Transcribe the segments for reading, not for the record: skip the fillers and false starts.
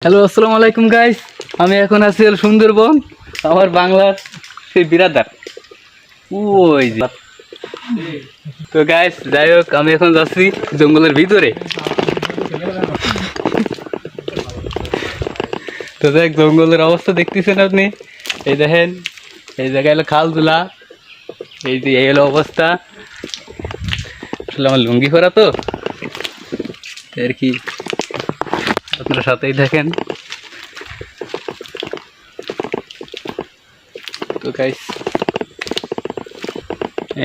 Hello, আসসালামু আলাইকুম guys. আমি এখন আছি সুন্দরবন, আমার বাংলার সেই বিরাদার ওই যে। তো গাইস, যাই হোক, আমি এখন যাচ্ছি জঙ্গলের ভিতরে। তো দেখ, জঙ্গলের অবস্থা দেখতেছেন আপনি। এই দেখেন, এই জায়গায় হলো খাল দুলা, এই যে এই হলো অবস্থা। আসলে আমার লুঙ্গি পরা তো আর কি, আপনার সাথেই দেখেন। তো গাইস,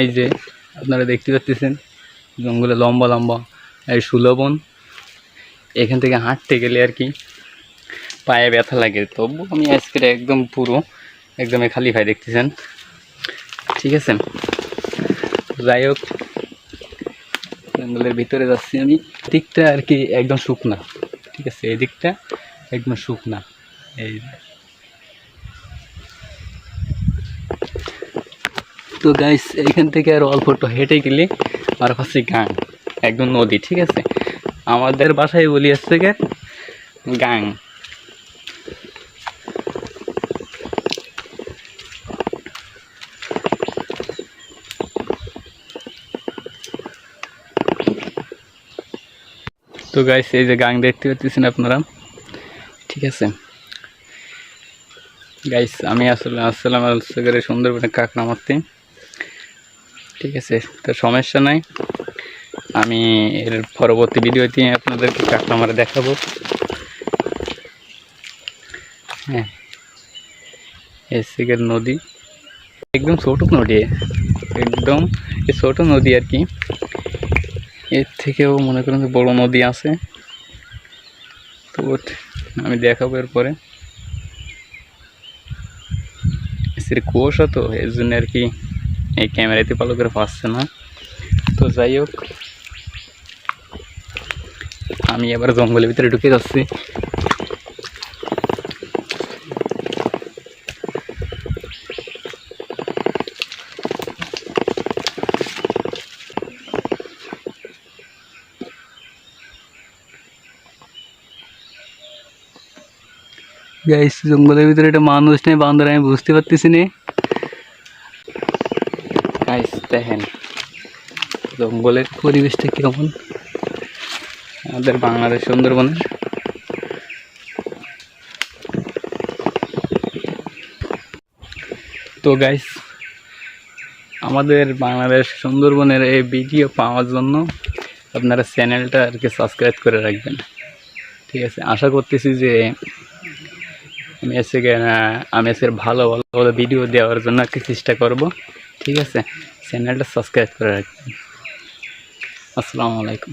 এই যে আপনারা দেখতে পাচ্ছেন জঙ্গলে লম্বা লম্বা এই সুলবন। এখান থেকে হাঁটতে গেলে আর কি পায়ে ব্যথা লাগে, তবু আমি আজকে একদম পুরো একদমই খালি পায়ে দেখতেছেন, ঠিক আছে। যাই হোক, জঙ্গলের ভিতরে যাচ্ছি আমি। দিকটা আর কি একদম শুকনা, ঠিক আছে, এই দিকটা একদম শুকনা। এই তো গাইস, এইখান থেকে আর অল্প একটু হেঁটে গেলে আর হচ্ছে গাং, একদম নদী, ঠিক আছে। আমাদের বাসায় বলি আসছে গে গাং। তো গাইস, এই যে গাং দেখতে পাচ্ছেন আপনারা, ঠিক আছে। গাইস, আমি আসলে আসসালাম করে সুন্দরবনে কাঁকড়া মারতে, ঠিক আছে। তো সমস্যা নাই, আমি এর পরবর্তী ভিডিওতে আপনাদেরকে কাঁকড়া মারা দেখাবো। হ্যাঁ, এসিকের নদী একদম ছোট নদী, একদম ছোট নদী আর কি। এর থেকেও মনে করেন যে বড় নদী আছে, তো আমি দেখাবো এরপরে। এসির কুয়াশা তো এর জন্য আর কি এই ক্যামেরাতে ভালো করে পাচ্ছে না। তো যাই হোক, আমি এবার জঙ্গলের ভিতরে ঢুকে যাচ্ছি। গাইস, জঙ্গলের ভিতরে একটা মানুষ নেই, বান্দর আমি বুঝতে পারতেছি না। গাইস দেখেন জঙ্গলের পরিবেশটা কেমন আমাদের বাংলাদেশ সুন্দরবনের। তো গাইস, আমাদের বাংলাদেশ সুন্দরবনের এই ভিডিও পাওয়ার জন্য আপনারা চ্যানেলটা আর কি সাবস্ক্রাইব করে রাখবেন, ঠিক আছে। আশা করতেছি যে আমি আজকে ভালো ভালো ভালো ভিডিও দেওয়ার জন্য আর কি চেষ্টা করব, ঠিক আছে। চ্যানেলটা সাবস্ক্রাইব করে রাখবেন। আসসালামু আলাইকুম।